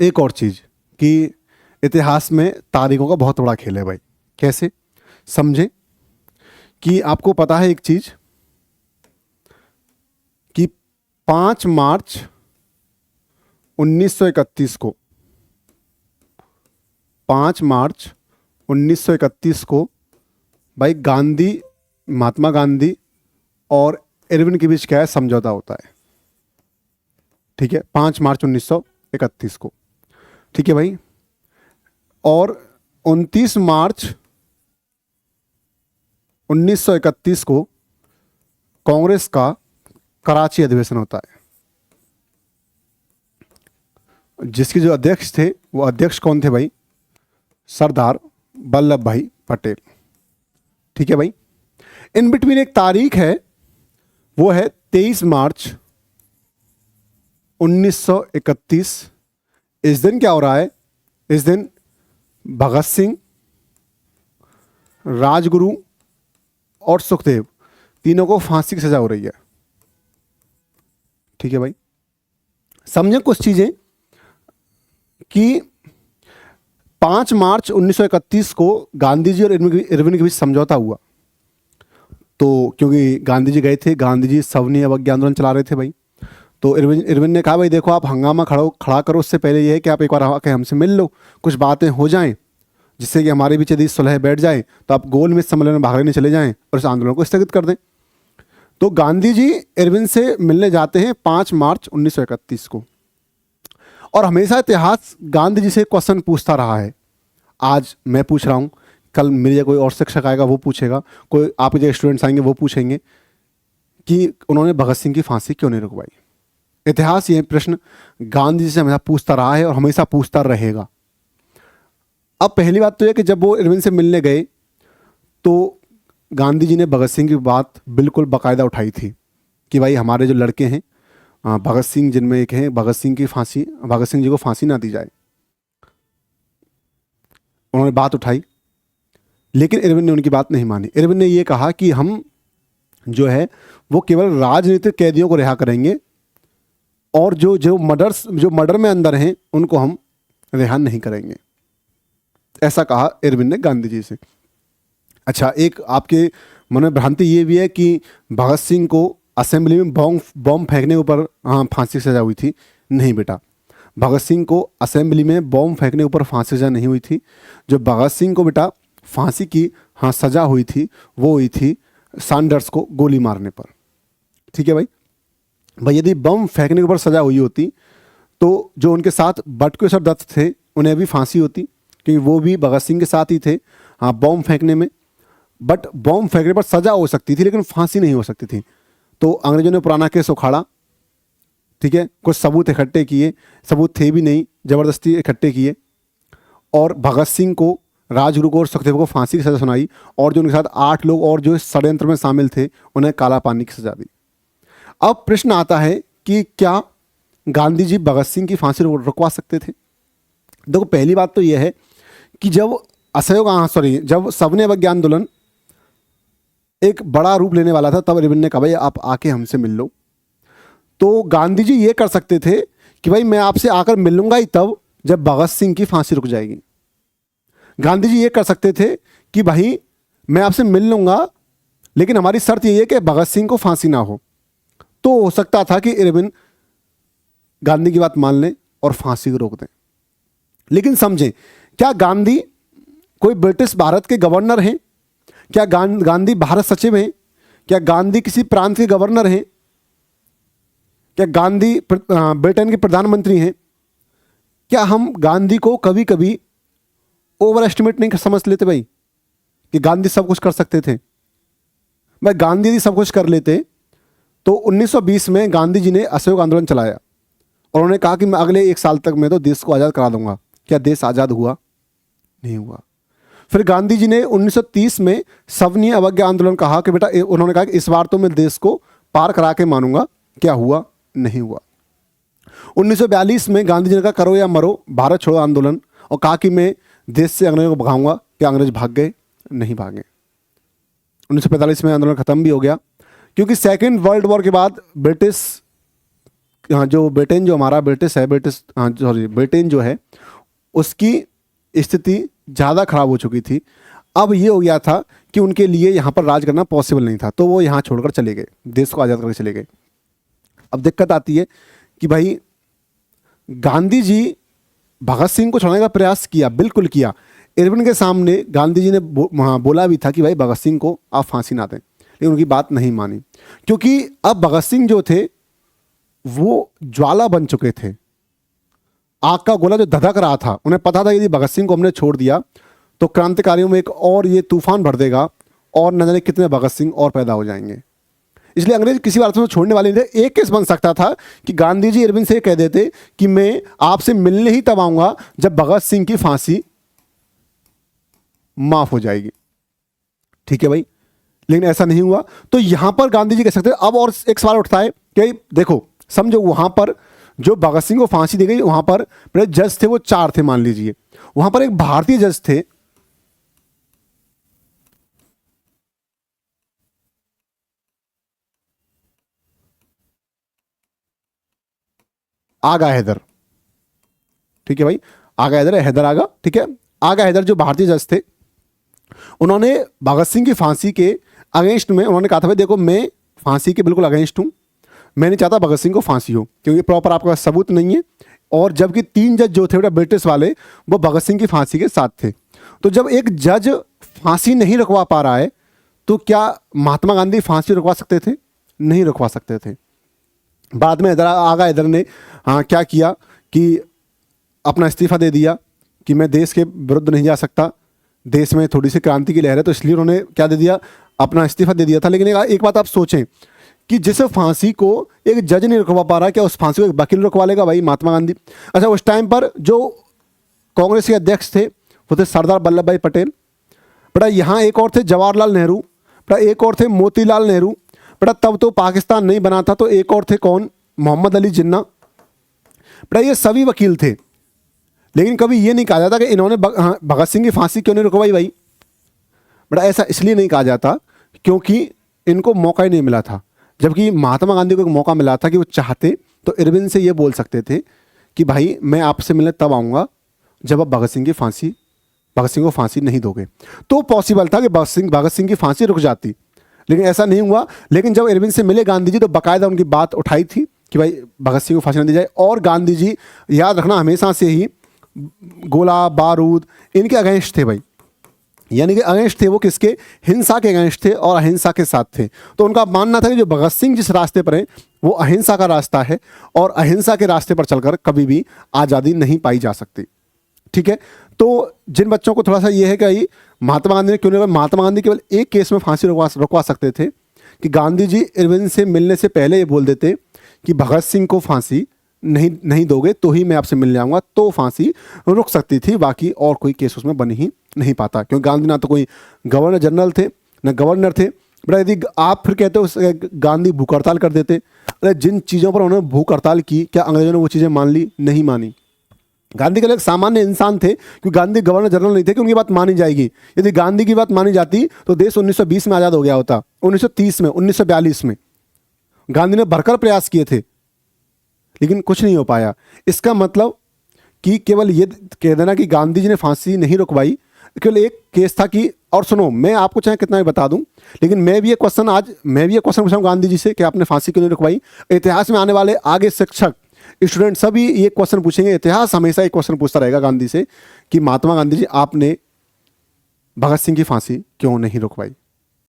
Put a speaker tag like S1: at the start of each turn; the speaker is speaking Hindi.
S1: एक और चीज़ कि इतिहास में तारीखों का बहुत बड़ा खेल है भाई। कैसे समझें कि आपको पता है एक चीज़ कि 5 मार्च 1931 को 5 मार्च 1931 को भाई महात्मा गांधी और इरविन के बीच क्या है, समझौता होता है। ठीक है, 5 मार्च 1931 को। ठीक है भाई। और 29 मार्च 1931 को कांग्रेस का कराची अधिवेशन होता है, जिसके जो अध्यक्ष थे वो अध्यक्ष कौन थे भाई? सरदार वल्लभ भाई पटेल। ठीक है भाई। इन बिटवीन एक तारीख है, वो है 23 मार्च 1931। इस दिन क्या हो रहा है? इस दिन भगत सिंह, राजगुरु और सुखदेव तीनों को फांसी की सजा हो रही है। ठीक है भाई। समझें कुछ चीजें कि 5 मार्च 1931 को गांधी जी और इरविन के बीच समझौता हुआ। तो क्योंकि गांधी जी गए थे, गांधी जी सवर्णीय अवज्ञा आंदोलन चला रहे थे भाई। तो इरविन ने कहा भाई देखो, आप हंगामा खड़ा करो, उससे पहले ये है कि आप एक बार आके हमसे मिल लो, कुछ बातें हो जाएं, जिससे कि हमारे बीच यदि सुलह बैठ जाए तो आप गोल में सम्मेलन में भाग लेने चले जाएं और इस आंदोलन को स्थगित कर दें। तो गांधी जी इरविन से मिलने जाते हैं 5 मार्च 1931 को। और हमेशा इतिहास गांधी जी से क्वेश्चन पूछता रहा है। आज मैं पूछ रहा हूँ, कल मेरे जगह कोई और शिक्षक आएगा वो पूछेगा, कोई आपके जो स्टूडेंट्स आएंगे वो पूछेंगे कि उन्होंने भगत सिंह की फांसी क्यों नहीं रुकवाई। इतिहास ये प्रश्न गांधी जी से हमेशा पूछता रहा है और हमेशा पूछता रहेगा। अब पहली बात तो यह कि जब वो इरविन से मिलने गए तो गांधी जी ने भगत सिंह की बात बिल्कुल बाकायदा उठाई थी कि भाई हमारे जो लड़के हैं भगत सिंह, जिनमें एक है भगत सिंह जी को फांसी ना दी जाए। उन्होंने बात उठाई, लेकिन इरविन ने उनकी बात नहीं मानी। इरविन ने यह कहा कि हम जो है वो केवल राजनीतिक कैदियों को रिहा करेंगे और जो मर्डर में अंदर हैं उनको हम रिहा नहीं करेंगे। ऐसा कहा इरविन ने गांधी जी से। अच्छा, एक आपके मन में भ्रांति ये भी है कि भगत सिंह को असेंबली में बॉम्ब फेंकने के ऊपर फांसी की सजा हुई थी। नहीं बेटा, भगत सिंह को असेंबली में बॉम्ब फेंकने के ऊपर फांसी सजा नहीं हुई थी। जो भगत सिंह को बेटा फांसी की सजा हुई थी वो हुई थी सैंडर्स को गोली मारने पर। ठीक है भाई यदि बम फेंकने के ऊपर सजा हुई होती तो जो उनके साथ बटुकेश्वर दत्त थे उन्हें भी फांसी होती, क्योंकि वो भी भगत सिंह के साथ ही थे बॉम्ब फेंकने में। बट बॉम्ब फेंकने पर सजा हो सकती थी लेकिन फांसी नहीं हो सकती थी। तो अंग्रेजों ने पुराना केस उखाड़ा। ठीक है, कुछ सबूत इकट्ठे किए, सबूत थे भी नहीं, ज़बरदस्ती इकट्ठे किए, और भगत सिंह को, राजगुरु को और सुखदेव को फांसी की सजा सुनाई, और जो उनके साथ 8 लोग और जो इस षड्यंत्र में शामिल थे उन्हें काला पानी की सजा दी। अब प्रश्न आता है कि क्या गांधी जी भगत सिंह की फांसी रुकवा सकते थे? देखो, पहली बात तो यह है कि जब सवर्णीय अवज्ञा आंदोलन एक बड़ा रूप लेने वाला था तब इरविन ने कहा भाई आप आके हमसे मिल लो। तो गांधी जी ये कर सकते थे कि भाई मैं आपसे आकर मिल लूंगा ही तब जब भगत सिंह की फांसी रुक जाएगी। गांधी जी ये कर सकते थे कि भाई मैं आपसे मिल लूंगा लेकिन हमारी शर्त यही है कि भगत सिंह को फांसी ना हो। तो हो सकता था कि इरविन गांधी की बात मान लें और फांसी को रोक दें। लेकिन समझें, क्या गांधी कोई ब्रिटिश भारत के गवर्नर हैं? क्या गांधी भारत सचिव हैं? क्या गांधी किसी प्रांत के गवर्नर हैं? क्या गांधी ब्रिटेन के प्रधानमंत्री हैं? क्या हम गांधी को कभी कभी ओवर एस्टिमेट नहीं समझ लेते भाई कि गांधी सब कुछ कर सकते थे? भाई गांधी यदि सब कुछ कर लेते तो 1920 में गांधी जी ने असहयोग आंदोलन चलाया और उन्होंने कहा कि मैं अगले 1 साल तक मैं तो देश को आज़ाद करा दूंगा। क्या देश आज़ाद हुआ? नहीं हुआ। फिर गांधी जी ने 1930 में सवर्णीय अवज्ञा आंदोलन कहा कि बेटा, उन्होंने कहा कि इस बार तो मैं देश को पार करा के मानूंगा। क्या हुआ? नहीं हुआ। 1942 में गांधी जी ने कहा करो या मरो, भारत छोड़ो आंदोलन, और कहा कि मैं देश से अंग्रेजों को भगाऊंगा। क्या अंग्रेज भाग गए? नहीं भागे। 1945 में आंदोलन खत्म भी हो गया, क्योंकि सेकेंड वर्ल्ड वॉर के बाद ब्रिटिश हाँ, जो ब्रिटेन जो हमारा ब्रिटिश है, ब्रिटिश हाँ सॉरी ब्रिटेन जो है उसकी स्थिति ज़्यादा खराब हो चुकी थी। अब ये हो गया था कि उनके लिए यहाँ पर राज करना पॉसिबल नहीं था, तो वो यहाँ छोड़कर चले गए, देश को आज़ाद करके चले गए। अब दिक्कत आती है कि भाई गांधी जी भगत सिंह को छोड़ने का प्रयास किया, बिल्कुल किया। इरविन के सामने गांधी जी ने बोला भी था कि भाई भगत सिंह को आप फांसी ना दें, लेकिन उनकी बात नहीं मानी, क्योंकि अब भगत सिंह जो थे वो ज्वाला बन चुके थे, आग का गोला जो धधक रहा था। उन्हें पता था यदि भगत सिंह को हमने छोड़ दिया तो क्रांतिकारियों में एक और ये तूफान भर देगा और न जाने कितने भगत सिंह और पैदा हो जाएंगे। इसलिए अंग्रेज किसी बात में छोड़ने वाले नहीं थे। एक केस बन सकता था कि गांधी जी इरविन से कह देते कि मैं आपसे मिलने ही तब आऊंगा जब भगत सिंह की फांसी माफ हो जाएगी, ठीक है भाई, लेकिन ऐसा नहीं हुआ। तो यहां पर गांधी जी कह सकते अब और एक सवाल उठता है कि देखो समझो वहां पर जो भगत सिंह को फांसी दी गई, वहां पर जज थे वो 4 थे मान लीजिए, वहां पर एक भारतीय जज थे आगा हैदर, ठीक है भाई, आगा हैदर, हैदर आगा, ठीक है, आगा हैदर जो भारतीय जज थे, उन्होंने भगत सिंह की फांसी के अगेंस्ट में उन्होंने कहा था भाई देखो मैं फांसी के बिल्कुल अगेंस्ट हूं, मैं नहीं चाहता भगत सिंह को फांसी हो, क्योंकि प्रॉपर आपके पास सबूत नहीं है। और जबकि 3 जज जो थे बेटा ब्रिटिश वाले वो भगत सिंह की फांसी के साथ थे। तो जब एक जज फांसी नहीं रुकवा पा रहा है तो क्या महात्मा गांधी फांसी रुकवा सकते थे? नहीं रुकवा सकते थे। बाद में आगा हैदर ने हाँ क्या किया कि अपना इस्तीफा दे दिया कि मैं देश के विरुद्ध नहीं जा सकता, देश में थोड़ी सी क्रांति की लहर है, तो इसलिए उन्होंने क्या दे दिया, अपना इस्तीफा दे दिया था। लेकिन एक बात आप सोचें कि जिस फांसी को एक जज नहीं रुकवा पा रहा, क्या उस फांसी को एक वकील रुकवा लेगा भाई, महात्मा गांधी? अच्छा, उस टाइम पर जो कांग्रेस के अध्यक्ष थे वो थे सरदार वल्लभ भाई पटेल, बेटा यहाँ एक और थे जवाहरलाल नेहरू, बेटा एक और थे मोतीलाल नेहरू, बेटा तब तो पाकिस्तान नहीं बना था, तो एक और थे कौन, मोहम्मद अली जिन्ना, बेटा ये सभी वकील थे। लेकिन कभी ये नहीं कहा जाता कि इन्होंने भगत सिंह की फांसी क्यों नहीं रुकवाई भाई, बेटा ऐसा इसलिए नहीं कहा जाता क्योंकि इनको मौका ही नहीं मिला था। जबकि महात्मा गांधी को एक मौका मिला था कि वो चाहते तो इरविन से ये बोल सकते थे कि भाई मैं आपसे मिलने तब आऊँगा जब आप भगत सिंह को फांसी नहीं दोगे, तो पॉसिबल था कि भगत सिंह की फांसी रुक जाती, लेकिन ऐसा नहीं हुआ। लेकिन जब इरविन से मिले गांधी जी तो बाकायदा उनकी बात उठाई थी कि भाई भगत सिंह को फांसी न दी जाए। और गांधी जी याद रखना हमेशा से ही गोला बारूद इनके अगेंस्ट थे भाई, यानी कि अगेंस्ट थे वो किसके, हिंसा के अगेंस्ट थे और अहिंसा के साथ थे। तो उनका मानना था कि जो भगत सिंह जिस रास्ते पर है वो अहिंसा का रास्ता है और अहिंसा के रास्ते पर चलकर कभी भी आज़ादी नहीं पाई जा सकती, ठीक है। तो जिन बच्चों को थोड़ा सा ये है कि महात्मा गांधी ने क्यों नहीं, महात्मा गांधी केवल एक केस में फांसी रुकवा सकते थे कि गांधी जी इरविन से मिलने से पहले ये बोल देते कि भगत सिंह को फांसी नहीं दोगे तो ही मैं आपसे मिलने आऊँगा, तो फांसी रुक सकती थी। बाकी और कोई केस उसमें बन ही नहीं पाता, क्योंकि गांधी ना तो कोई गवर्नर जनरल थे ना गवर्नर थे। बड़ा यदि आप फिर कहते हो गांधी भूख हड़ताल कर देते, अरे जिन चीज़ों पर उन्होंने भूख हड़ताल की क्या अंग्रेजों ने वो चीज़ें मान ली? नहीं मानी। गांधी के लिए एक सामान्य इंसान थे, क्योंकि गांधी गवर्नर जनरल नहीं थे कि उनकी बात मानी जाएगी। यदि गांधी की बात मानी जाती तो देश 1920 में आज़ाद हो गया होता, 1930 में, 1942 में। गांधी ने भरकर प्रयास किए थे लेकिन कुछ नहीं हो पाया। इसका मतलब कि केवल ये कह देना कि गांधी जी ने फांसी नहीं रुकवाई केवल एक केस था कि, और सुनो मैं आपको चाहे कितना भी बता दूं, लेकिन मैं भी ये क्वेश्चन पूछा गांधी जी से कि आपने फांसी क्यों नहीं रुकवाई। इतिहास में आने वाले आगे शिक्षक स्टूडेंट सभी ये क्वेश्चन पूछेंगे, इतिहास हमेशा एक क्वेश्चन पूछता रहेगा गांधी से कि महात्मा गांधी जी आपने भगत सिंह की फांसी क्यों नहीं रुकवाई।